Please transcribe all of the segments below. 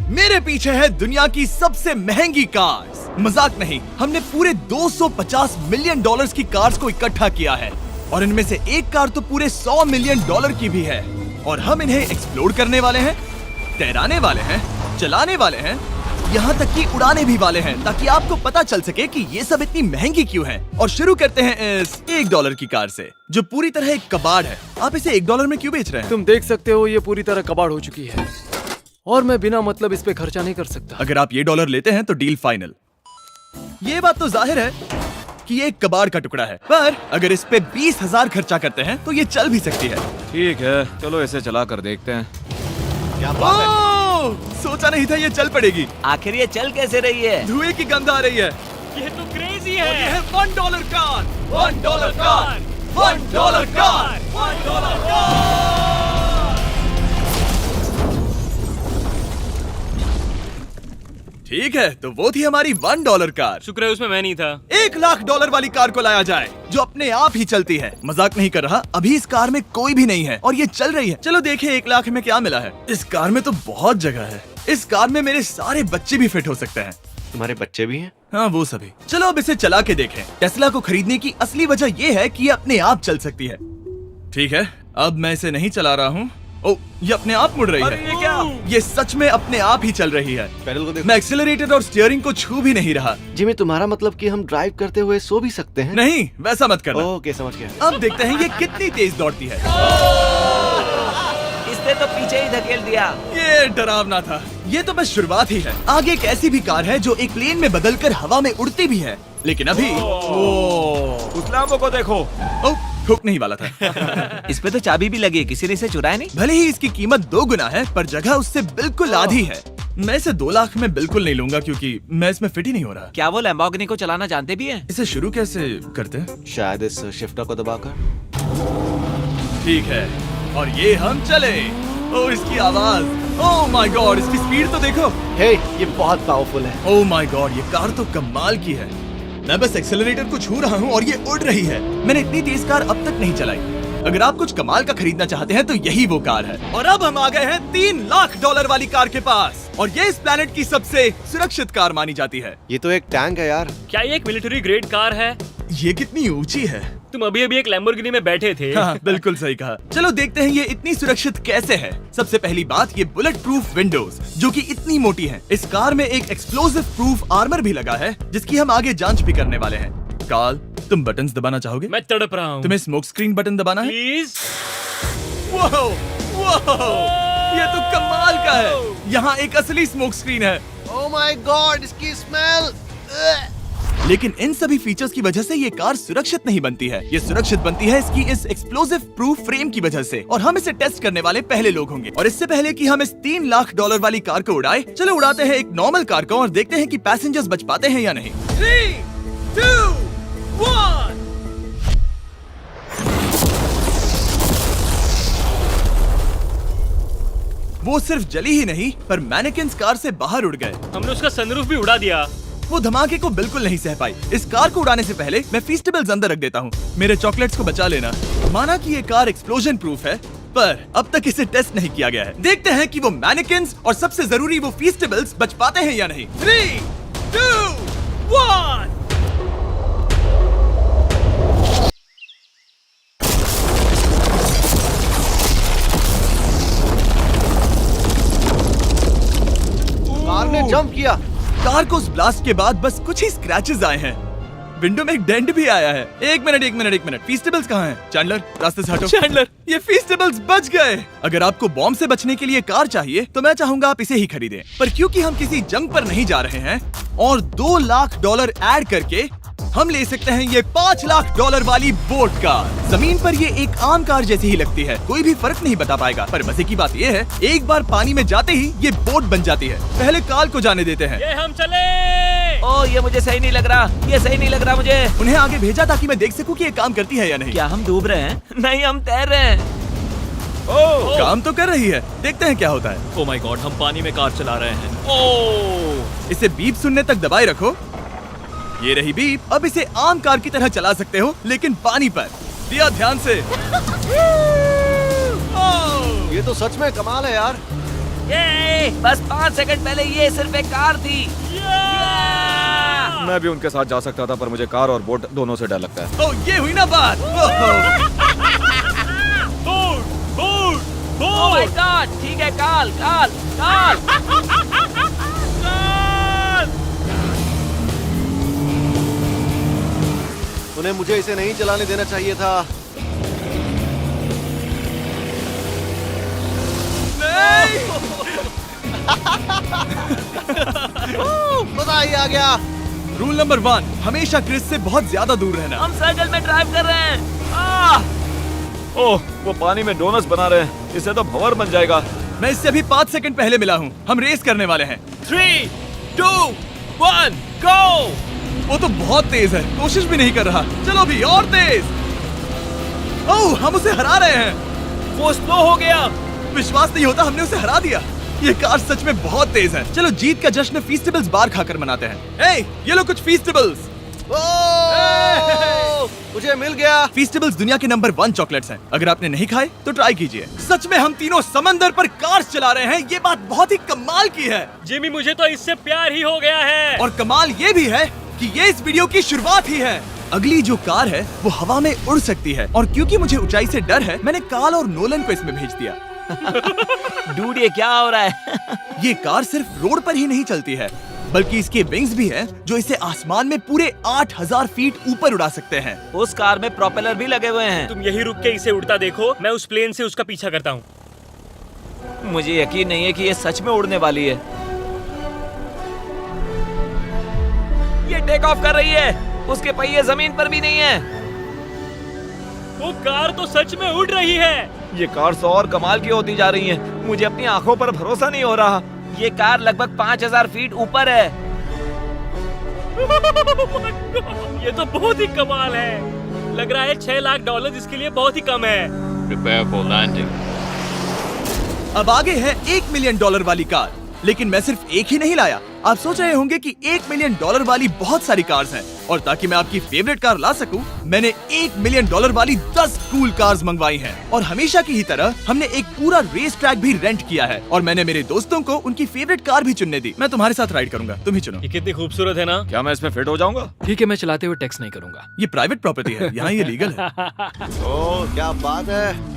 मेरे पीछे है दुनिया की सबसे महंगी कार्स। मजाक नहीं, हमने पूरे 250 मिलियन डॉलर्स की कार्स को इकट्ठा किया है और इनमें से एक कार तो पूरे 100 मिलियन डॉलर की भी है। और हम इन्हें एक्सप्लोर करने वाले हैं, तैराने वाले हैं, चलाने वाले हैं, यहाँ तक कि उड़ाने भी वाले हैं, ताकि आपको पता चल सके कि ये सब इतनी महंगी क्यों है। और शुरू करते हैं इस $1 की कार से, जो पूरी तरह एक कबाड़ है। आप इसे $1 में क्यों बेच रहे हैं? तुम देख सकते हो ये पूरी तरह कबाड़ हो चुकी है और मैं बिना मतलब इस पे खर्चा नहीं कर सकता। अगर आप ये डॉलर लेते हैं तो डील फाइनल। ये बात तो जाहिर है कि ये एक कबाड़ का टुकड़ा है, पर अगर इस पे 20,000 खर्चा करते हैं तो ये चल भी सकती है। ठीक है, चलो इसे चला कर देखते हैं। क्या बात है? सोचा नहीं था ये चल पड़ेगी। आखिर ये चल कैसे रही है? धुएं की गंध आ रही है। ये तो क्रेजी है। और ये है $1 कार, $1 कार, $1 कार, $1 कार। ठीक है, तो वो थी हमारी $1 कार। शुक्र है उसमें मैं नहीं था। $1,00,000 वाली कार को लाया जाए, जो अपने आप ही चलती है। मजाक नहीं कर रहा, अभी इस कार में कोई भी नहीं है और ये चल रही है। चलो देखें 1,00,000 में क्या मिला है। इस कार में तो बहुत जगह है। इस कार में मेरे सारे बच्चे भी फिट हो सकते हैं। तुम्हारे बच्चे भी हैं? हाँ, वो सभी। चलो अब इसे चला के देखें। टेस्ला को खरीदने की असली वजह ये है कि ये अपने आप चल सकती है। ठीक है, अब मैं इसे नहीं चला रहा हूँ। ओ, ये अपने आप मुड़ रही है। ये क्या? ये सच में अपने आप ही चल रही है। पैडल को देखो। मैं एक्सेलरेटर और स्टीयरिंग को छू भी नहीं रहा। जिमी, तुम्हारा मतलब कि हम ड्राइव करते हुए सो भी सकते हैं? नहीं, वैसा मत करना। ओके, समझ गया। अब देखते हैं ये कितनी तेज दौड़ती है। इसने तो पीछे ही धकेल दिया। ये डरावना था। ये तो बस शुरुआत ही है। आगे एक ऐसी भी कार है जो एक प्लेन में बदलकर हवा में उड़ती भी है, लेकिन अभी उस लैम्बो को देखो। ओ, ठोकने ही वाला था। इस पे तो चाबी भी लगी है, किसी ने इसे चुराया नहीं। भले ही इसकी कीमत 2 गुना है, पर जगह उससे बिल्कुल आधी है। मैं इसे 2 लाख में बिल्कुल नहीं लूंगा, क्योंकि मैं इसमें फिट ही नहीं हो रहा। क्या वो लैम्बोर्गिनी को चलाना जानते भी हैं? इसे शुरू कैसे करते हैं? शायद इस शिफ्टर को दबाकर। ठीक है, और ये हम चले। ओ, इसकी आवाज, ओह माय गॉड, इसकी स्पीड तो देखो। हे, ये बहुत पावरफुल है। ओह माय गॉड, ये कार तो कमाल की है। मैं बस एक्सेलरेटर को छू रहा हूँ और ये उड़ रही है। मैंने इतनी तेज कार अब तक नहीं चलाई। अगर आप कुछ कमाल का खरीदना चाहते हैं तो यही वो कार है। और अब हम आ गए हैं $3,00,000 वाली कार के पास, और ये इस प्लेनेट की सबसे सुरक्षित कार मानी जाती है। ये तो एक टैंक है यार। क्या ये एक मिलिट्री ग्रेड कार है? ये कितनी ऊंची है। तुम अभी अभी एक लैम्बोर्गिनी में बैठे थे। हाँ, बिल्कुल सही कहा। चलो देखते हैं ये इतनी सुरक्षित कैसे है। सबसे पहली बात, ये बुलेट प्रूफ विंडोज, जो कि इतनी मोटी हैं। इस कार में एक एक्सप्लोसिव प्रूफ आर्मर भी लगा है, जिसकी हम आगे जांच भी करने वाले हैं। कार्ल, तुम बटन्स दबाना चाहोगे? मैं तड़प रहा हूँ। तुम्हें स्मोक स्क्रीन बटन दबाना है? प्लीज। वाओ, वाओ, ये तो कमाल का है। यहाँ एक असली स्मोक स्क्रीन है। ओह माय गॉड, इसकी स्मेल। लेकिन इन सभी फीचर्स की वजह से ये कार सुरक्षित नहीं बनती है। ये सुरक्षित बनती है इसकी इस एक्सप्लोसिव प्रूफ फ्रेम की वजह से, और हम इसे टेस्ट करने वाले पहले लोग होंगे। और इससे पहले कि हम इस $3,00,000 वाली कार को उड़ाए, चलो उड़ाते हैं एक नॉर्मल कार को और देखते हैं कि पैसेंजर्स बच पाते हैं या नहीं। 3, 2, 1। वो सिर्फ जली ही नहीं, पर मैनेकिन्स कार से बाहर उड़ गए। हमने उसका सनरूफ भी उड़ा दिया। वो धमाके को बिल्कुल नहीं सह पाई। इस कार को उड़ाने से पहले मैं फीस्टेबल्स अंदर रख देता हूँ। मेरे चॉकलेट्स को बचा लेना। माना कि ये कार एक्सप्लोजन प्रूफ है, पर अब तक इसे टेस्ट नहीं किया गया है। देखते हैं कि वो मैनेकिन्स और सबसे जरूरी वो फीस्टेबल्स बच पाते हैं या नहीं। 3, 2, 1। कार ने जंप किया। कार को उस ब्लास्ट के बाद बस कुछ ही स्क्रैचेस आए हैं। विंडो में एक डेंट भी आया है। एक मिनट, फीस्टेबल्स कहाँ हैं? चैंडलर, रास्ते से हटो। चैंडलर, ये फीस्टेबल्स बच गए। अगर आपको बॉम्ब से बचने के लिए कार चाहिए तो मैं चाहूंगा आप इसे ही खरीदें। पर क्योंकि हम किसी जंग पर नहीं जा रहे हैं और $2,00,000 ऐड करके हम ले सकते हैं ये $5,00,000 वाली बोट कार। जमीन पर ये एक आम कार जैसी ही लगती है, कोई भी फर्क नहीं बता पाएगा। पर मजे की बात ये है, एक बार पानी में जाते ही ये बोट बन जाती है। पहले कार्ल को जाने देते हैं। ये हम चले। ओ, ये मुझे सही नहीं लग रहा। ये सही नहीं लग रहा मुझे। उन्हें आगे भेजा ताकि मैं देख सकूं कि ये काम करती है या नहीं। क्या हम डूब रहे हैं? नहीं, हम तैर रहे हैं। ओह, काम तो कर रही है। देखते हैं क्या होता है। ओ माय गॉड, हम पानी में कार चला रहे हैं। ओह, इसे बीप सुनने तक दबाए रखो। ये रही बीप। अब इसे आम कार की तरह चला सकते हो, लेकिन पानी पर। दिया ध्यान से। ये तो सच में कमाल है यार। ये बस 5 सेकंड पहले ये सिर्फ एक कार थी। मैं भी उनके साथ जा सकता था, पर मुझे कार और बोट दोनों से डर लगता है। ओह, ये हुई ना बात। ओह माय गॉड, ठीक है, काल काल काल। उन्हें मुझे इसे नहीं चलाने देना चाहिए था। मजा ही आ गया। रूल नंबर 1, हमेशा क्रिस से बहुत ज्यादा दूर रहना। हम सर्कल में ड्राइव कर रहे हैं। ओह, वो पानी में डोनट्स बना रहे हैं। इससे तो भंवर बन जाएगा। मैं इससे अभी 5 सेकंड पहले मिला हूँ। हम रेस करने वाले हैं। 3, 2, 1, गो। वो तो बहुत तेज है, कोशिश भी नहीं कर रहा। चलो भी और तेज। ओह, हम उसे हरा रहे हैं। वो स्लो हो गया। विश्वास नहीं होता, हमने उसे हरा दिया। ये कार सच में बहुत तेज है। चलो जीत का जश्न फीस्टेबल्स बार खाकर मनाते हैं। ए, ये लो कुछ फीस्टेबल्स। मुझे मिल गया। फीस्टेबल्स दुनिया के नंबर 1 चॉकलेट्स हैं। अगर आपने नहीं खाए तो ट्राई कीजिए। सच में हम तीनों समंदर पर कार्स चला रहे हैं। ये बात बहुत ही कमाल की है। जिमी, मुझे तो इससे प्यार ही हो गया है। और कमाल ये भी है कि ये इस वीडियो की शुरुआत ही है। अगली जो कार है वो हवा में उड़ सकती है, और क्योंकि मुझे ऊंचाई से डर है, मैंने काल और नोलन को इसमें भेज दिया। डूड, ये क्या हो रहा है? ये कार सिर्फ रोड पर ही नहीं चलती है, बल्कि इसके विंग्स भी हैं, जो इसे आसमान में पूरे 8000 फीट ऊपर उड़ा सकते हैं। उस कार में प्रोपेलर भी लगे हुए हैं। तुम यही रुक के इसे उड़ता देखो, मैं उस प्लेन से उसका पीछा करता हूँ। मुझे यकीन नहीं है कि ये सच में उड़ने वाली है। ये टेक ऑफ कर रही है। उसके पहिए जमीन पर भी नहीं है। वो कार तो सच में उड़ रही है। ये कार तो और कमाल की होती जा रही है। मुझे अपनी आंखों पर भरोसा नहीं हो रहा। ये कार लगभग 5000 फीट ऊपर है। ये तो बहुत ही कमाल है। लग रहा है $6 लाख इसके लिए बहुत ही कम है। Prepare for landing. अब आगे है $1 मिलियन वाली कार। लेकिन मैं सिर्फ एक ही नहीं लाया। आप सोच रहे होंगे कि $1 मिलियन वाली बहुत सारी कार्स हैं, और ताकि मैं आपकी फेवरेट कार ला सकूं, मैंने $1 मिलियन वाली 10 कूल कार्स मंगवाई हैं। और हमेशा की ही तरह हमने एक पूरा रेस ट्रैक भी रेंट किया है, और मैंने मेरे दोस्तों को उनकी फेवरेट कार भी चुनने दी। मैं तुम्हारे साथ राइड करूंगा, तुम ही चुनो। ये कितनी खूबसूरत है ना। क्या मैं इसमें फिट हो जाऊंगा? ठीक है, मैं चलाते हुए टैक्स नहीं करूंगा। ये प्राइवेट प्रॉपर्टी है, यहाँ ये लीगल है। ओह, क्या बात है।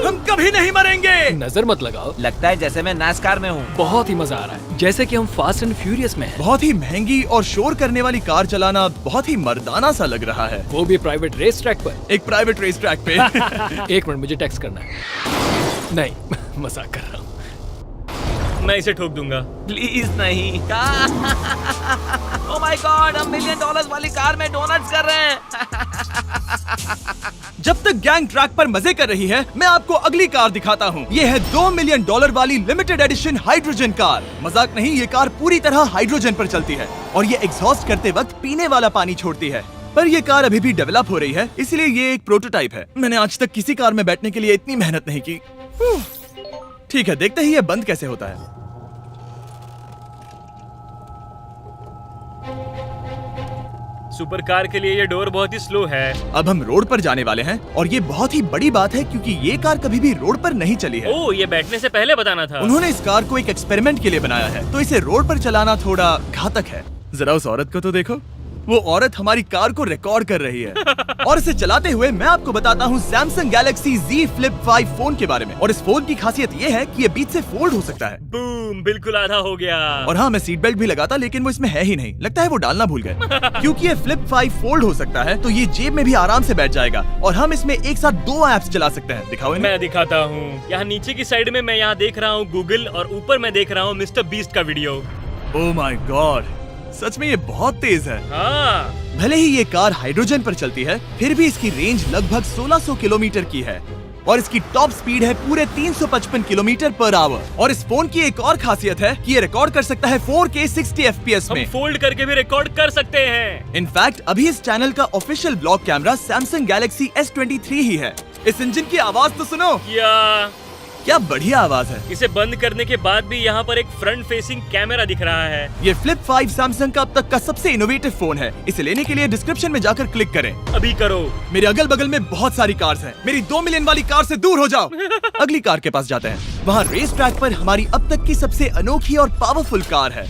हम कभी नहीं मरेंगे। नजर मत लगाओ। लगता है जैसे मैं नासकार में हूँ। बहुत ही मजा आ रहा है, जैसे कि हम फास्ट एंड फ्यूरियस में हैं। बहुत ही महंगी और शोर करने वाली कार चलाना बहुत ही मर्दाना सा लग रहा है। वो भी प्राइवेट रेस ट्रैक पर। एक प्राइवेट रेस ट्रैक पे। 1 मिनट, मुझे टैक्स करना है। नहीं, मजाक कर रहा हूँ। मैं इसे ठोक दूंगा। प्लीज नहीं। ओह माय गॉड, हम $1 मिलियन वाली कार में डोनट्स कर रहे हैं। जब तक गैंग ट्रैक पर मजे कर रही है, मैं आपको अगली कार दिखाता हूँ। ये है $2 मिलियन वाली लिमिटेड एडिशन हाइड्रोजन कार। मजाक नहीं, ये कार पूरी तरह हाइड्रोजन पर चलती है, और ये एग्जॉस्ट करते वक्त पीने वाला पानी छोड़ती है। पर ये कार अभी भी डेवलप हो रही है, इसलिए ये एक प्रोटोटाइप है। मैंने आज तक किसी कार में बैठने के लिए इतनी मेहनत नहीं की। ठीक है, देखते ही ये बंद कैसे होता है। सुपर कार के लिए ये डोर बहुत ही स्लो है। अब हम रोड पर जाने वाले हैं, और ये बहुत ही बड़ी बात है क्योंकि ये कार कभी भी रोड पर नहीं चली है। ओह, ये बैठने से पहले बताना था। उन्होंने इस कार को एक एक्सपेरिमेंट के लिए बनाया है, तो इसे रोड पर चलाना थोड़ा घातक है। जरा उस औरत को तो देखो। वो औरत हमारी कार को रिकॉर्ड कर रही है। और इसे चलाते हुए मैं आपको बताता हूँ Samsung Galaxy Z Flip 5 phone के बारे में। और इस फोन की खासियत ये है कि ये बीच से फोल्ड हो सकता है। बूम, बिल्कुल आधा हो गया। और हाँ, मैं सीट बेल्ट भी लगाता, लेकिन वो इसमें है ही नहीं। लगता है वो डालना भूल गए। क्योंकि ये Flip 5 फोल्ड हो सकता है, तो ये जेब में भी आराम से बैठ जाएगा, और हम इसमें एक साथ 2 ऐप्स चला सकते हैं। दिखाओ इन्हें। मैं दिखाता हूँ। यहाँ नीचे की साइड में मैं यहाँ देख रहा हूँ गूगल, और ऊपर मैं देख रहा हूँ मिस्टर बीस्ट का वीडियो। ओह माय गॉड, सच में ये बहुत तेज है। हाँ, भले ही ये कार हाइड्रोजन पर चलती है, फिर भी इसकी रेंज लगभग 1600 किलोमीटर की है, और इसकी टॉप स्पीड है पूरे 355 किलोमीटर पर आवर। और इस फोन की एक और खासियत है कि ये रिकॉर्ड कर सकता है 4K 60 FPS हम में। फोल्ड करके भी रिकॉर्ड कर सकते हैं। इनफैक्ट अभी इस चैनल का official blog camera Samsung Galaxy S23 ही है। इस इंजन की आवाज तो सुनो। या क्या बढ़िया आवाज है। इसे बंद करने के बाद भी यहाँ पर एक फ्रंट फेसिंग कैमरा दिख रहा है। ये फ्लिप 5 सैमसंग का अब तक का सबसे इनोवेटिव फोन है। इसे लेने के लिए डिस्क्रिप्शन में जाकर क्लिक करें। अभी करो। मेरे अगल बगल में बहुत सारी कार्स हैं। मेरी 2 मिलियन वाली कार से दूर हो जाओ। अगली कार के पास जाते हैं। वहाँ रेस ट्रैक पर हमारी अब तक की सबसे अनोखी और पावरफुल कार है।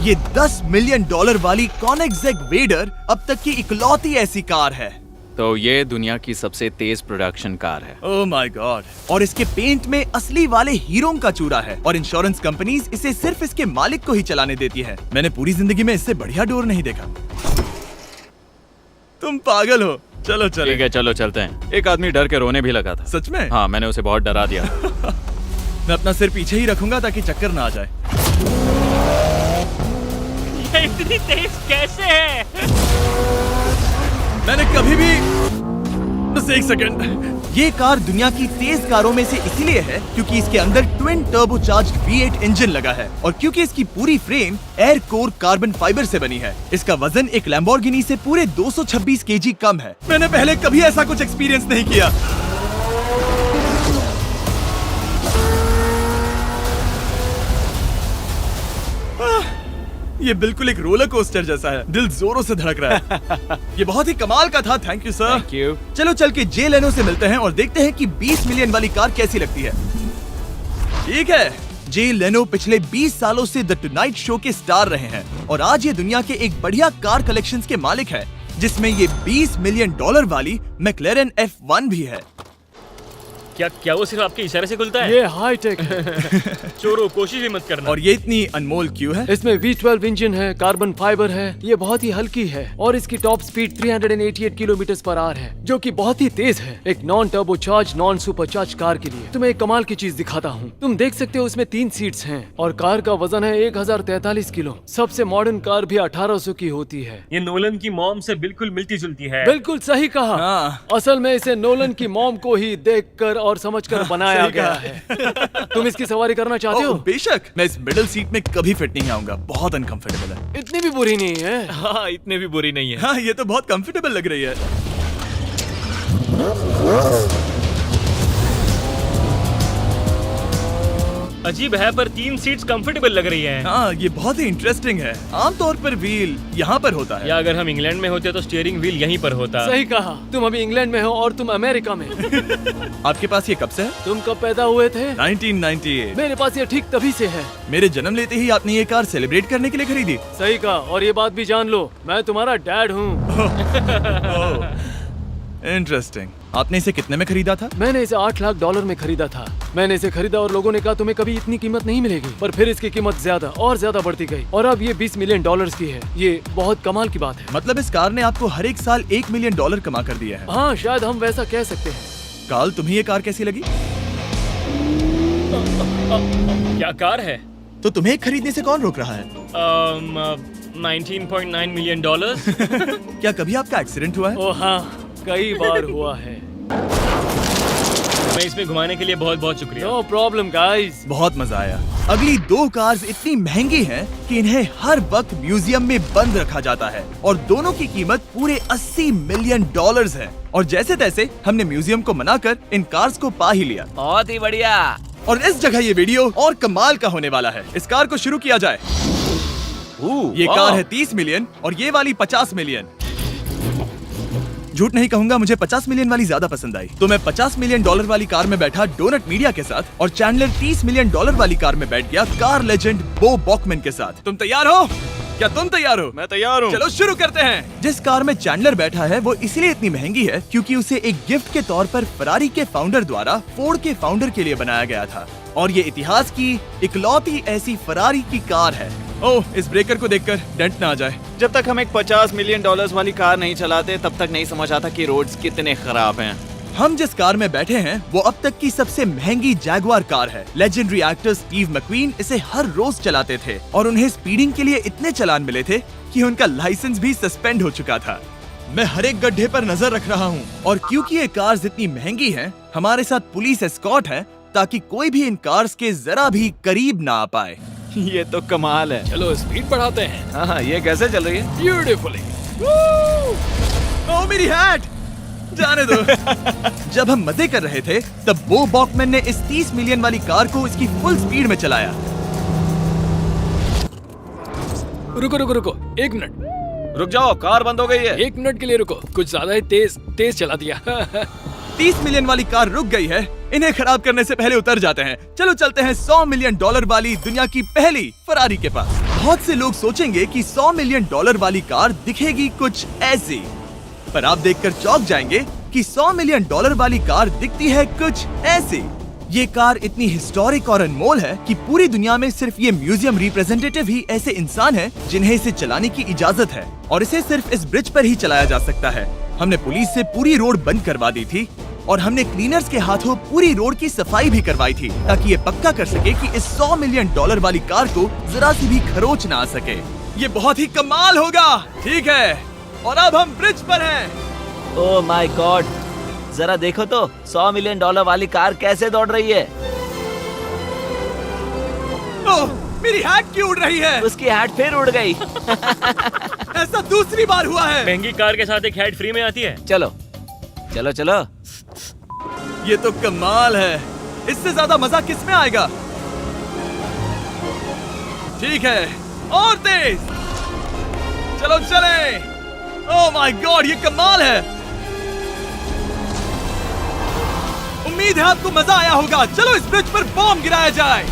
ये $10 मिलियन वाली कॉनिग्सेग वेडर अब तक की इकलौती ऐसी कार है। तो ये दुनिया की सबसे तेज प्रोडक्शन कार है। Oh my God. और इसके पेंट में असली वाले हीरो का चूरा है और इंश्योरेंस कंपनीज इसे सिर्फ इसके मालिक को ही चलाने देती है। मैंने पूरी जिंदगी में इससे बढ़िया डोर नहीं देखा। तुम पागल हो। चलो चलो। ठीक है, चलो चलते हैं। एक आदमी डर के रोने भी लगा था। सच में? हाँ, मैंने उसे बहुत डरा दिया। मैं अपना सिर पीछे ही रखूंगा ताकि चक्कर ना आ जाए। ये इतनी तेज कैसे है? मैंने कभी भी बस एक सेकंड। ये कार दुनिया की तेज कारों में से इसीलिए है क्योंकि इसके अंदर ट्विन टर्बोचार्ज्ड V8 इंजन लगा है और क्योंकि इसकी पूरी frame air core carbon fibre से बनी है। इसका वजन एक लैम्बोर्गिनी से पूरे 226 केजी कम है। मैंने पहले कभी ऐसा कुछ एक्सपीरियंस नहीं किया। ये बिल्कुल एक रोलर कोस्टर जैसा है। दिल जोरों से धड़क रहा है। ये बहुत ही कमाल का था। Thank you sir. Thank you. चलो चल के जे लेनो से मिलते हैं और देखते हैं कि 20 मिलियन वाली कार कैसी लगती है। ठीक है, जे लेनो पिछले 20 सालों से द टुनाइट शो के स्टार रहे हैं और आज ये दुनिया के एक बढ़िया कार कलेक्शंस के मालिक है, जिसमें ये $20 मिलियन वाली मैक्लेरन F1 भी है। क्या वो सिर्फ आपके इशारे से खुलता है? ये हाई टेक है। चोरों, कोशिश भी मत करना। और ये इतनी अनमोल क्यों है? इसमें V12 इंजन है, कार्बन फाइबर है, ये बहुत ही हल्की है और इसकी top speed 388 kilometre per hour है, जो कि बहुत ही तेज है एक non turbocharge non supercharge car के लिए। तुम्हें एक कमाल की चीज दिखाता हूँ। तुम देख सकते हो उसमें 3 सीट्स हैं और कार का वजन है 1043 किलो। सबसे मॉडर्न कार भी 1800 की होती है। ये नोलन की मॉम से बिल्कुल मिलती जुलती है। बिल्कुल सही कहा। हाँ। असल में इसे नोलन की मॉम को ही देखकर और समझकर बनाया सही गया कहा। है। तुम इसकी सवारी करना चाहते हो? बेशक। मैं इस मिडिल सीट में कभी फिट नहीं आऊंगा। बहुत अनकंफर्टेबल है। इतनी भी बुरी नहीं है। हाँ, इतने भी बुरी नहीं है। हाँ, ये तो बहुत कंफर्टेबल लग रही है। अजीब है पर 3 सीट्स कंफर्टेबल लग रही हैं। हाँ, ये बहुत ही इंटरेस्टिंग है। आमतौर पर व्हील यहाँ पर होता है। या अगर हम इंग्लैंड में होते तो स्टीयरिंग व्हील यहीं पर होता। सही कहा। तुम अभी इंग्लैंड में हो और तुम अमेरिका में। आपके पास ये कब से है? तुम कब पैदा हुए थे? 1998। मेरे पास ये ठीक तभी से है। मेरे जन्म लेते ही आपने ये कार सेलिब्रेट करने के लिए खरीदी। सही कहा। और ये बात भी जान लो, मैं तुम्हारा डैड हूँ। इंटरेस्टिंग। आपने इसे कितने में खरीदा था? मैंने इसे $8 लाख में खरीदा था। मैंने इसे खरीदा और लोगों ने कहा तुम्हें कभी इतनी कीमत नहीं मिलेगी, पर फिर इसकी कीमत ज्यादा और ज्यादा बढ़ती गई और अब ये $20 मिलियन की है। ये बहुत कमाल की बात है। मतलब इस कार ने आपको हर एक साल $1 मिलियन कमा कर दिया है। हाँ, शायद हम वैसा कह सकते हैं। काल, तुम्हें ये कार कैसी लगी? क्या कार है? तो तुम्हें खरीदने से कौन रोक रहा है? 19.9 मिलियन डॉलर। क्या कभी आपका एक्सीडेंट हुआ है? ओ हाँ, कई बार हुआ है। मैं इसमें घुमाने के लिए बहुत बहुत शुक्रिया। No problem guys. बहुत मजा आया। अगली 2 कार्स इतनी महंगी हैं कि इन्हें हर वक्त म्यूजियम में बंद रखा जाता है और दोनों की कीमत पूरे $80 मिलियन है। और जैसे तैसे हमने म्यूजियम को मनाकर इन कार्स को पा ही लिया। बहुत ही बढ़िया। और इस जगह ये वीडियो और कमाल का होने वाला है। इस कार को शुरू किया जाए। ये कार है 30 मिलियन और ये वाली 50 मिलियन। झूठ नहीं कहूंगा, मुझे 50 मिलियन वाली ज्यादा पसंद आई। तो मैं $50 मिलियन वाली कार में बैठा डोनट मीडिया के साथ और चैंडलर $30 मिलियन वाली कार में बैठ गया कार लेजेंड बो बॉकमैन के साथ। तुम तैयार हो? क्या तुम तैयार हो? मैं तैयार हूँ। चलो शुरू करते हैं। जिस कार में चैंडलर बैठा है वो इसलिए इतनी महंगी है क्योंकि उसे एक गिफ्ट के तौर पर फरारी के फाउंडर द्वारा फोर्ड के फाउंडर के लिए बनाया गया था और ये इतिहास की इकलौती ऐसी फरारी की कार है। ओह, इस ब्रेकर को देखकर डेंट ना आ जाए। जब तक हम एक $50 मिलियन वाली कार नहीं चलाते तब तक नहीं समझ आता कि रोड्स कितने खराब हैं। हम जिस कार में बैठे हैं वो अब तक की सबसे महंगी जैगुआर कार है। लेजेंडरी एक्टर स्टीव मैक्वीन इसे हर रोज चलाते थे और उन्हें स्पीडिंग के लिए इतने चालान मिले थे कि उनका लाइसेंस भी सस्पेंड हो चुका था। मैं हर एक गड्ढे पर नजर रख रहा हूँ और क्योंकि ये कार्स इतनी महंगी हैं, हमारे साथ पुलिस एस्कॉर्ट है ताकि कोई भी इन कार्स के जरा भी करीब ना आ पाए। ये तो कमाल है। चलो स्पीड बढ़ाते हैं। हाँ, ये कैसे चल रही है? ब्यूटीफुली। ओह, मेरी हैट! जाने दो। जब हम मजे कर रहे थे तब बो बॉकमैन ने इस 30 मिलियन वाली कार को इसकी फुल स्पीड में चलाया। रुको रुको रुको, 1 मिनट। रुक जाओ, कार बंद हो गई है। 1 मिनट के लिए रुको, कुछ ज्यादा ही तेज चला दिया। 30 मिलियन वाली कार रुक गई है। इन्हें खराब करने से पहले उतर जाते हैं। चलो चलते हैं 100 मिलियन डॉलर वाली दुनिया की पहली फरारी के पास। बहुत से लोग सोचेंगे कि 100 मिलियन डॉलर वाली कार दिखेगी कुछ ऐसी, पर आप देखकर चौंक जाएंगे कि 100 मिलियन डॉलर वाली कार दिखती है कुछ ऐसी। ये कार इतनी हिस्टोरिक और अनमोल है कि पूरी दुनिया में सिर्फ ये म्यूजियम रिप्रेजेंटेटिव ही ऐसे इंसान हैं जिन्हें इसे चलाने की इजाजत है, और इसे सिर्फ इस ब्रिज पर ही चलाया जा सकता है। हमने पुलिस से पूरी रोड बंद करवा दी थी और हमने क्लीनर्स के हाथों पूरी रोड की सफाई भी करवाई थी, ताकि ये पक्का कर सके कि इस 100 मिलियन डॉलर वाली कार को जरा सी भी खरोच ना आ सके। ये बहुत ही कमाल होगा, ठीक है? और अब हम ब्रिज पर हैं। ओह माय गॉड, जरा देखो तो 100 मिलियन डॉलर वाली कार कैसे दौड़ रही है। ओह, मेरी हैट क्यों उड़ रही है? उसकी हैट फिर उड़ गई। ऐसा दूसरी बार हुआ है। महंगी कार के साथ एक हेड फ्री में आती है। चलो चलो चलो। ये तो कमाल है। इससे ज्यादा मजा किस में आएगा? ठीक है, और तेज। चलो चले। ओह माय गॉड, ये कमाल है। उम्मीद है आपको मजा आया होगा। चलो इस ब्रिज पर बॉम्ब गिराया जाए।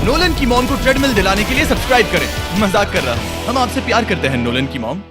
नोलन की मॉम को ट्रेडमिल दिलाने के लिए सब्सक्राइब करें। मजाक कर रहा हूँ, हम आपसे प्यार करते हैं नोलन की मॉम।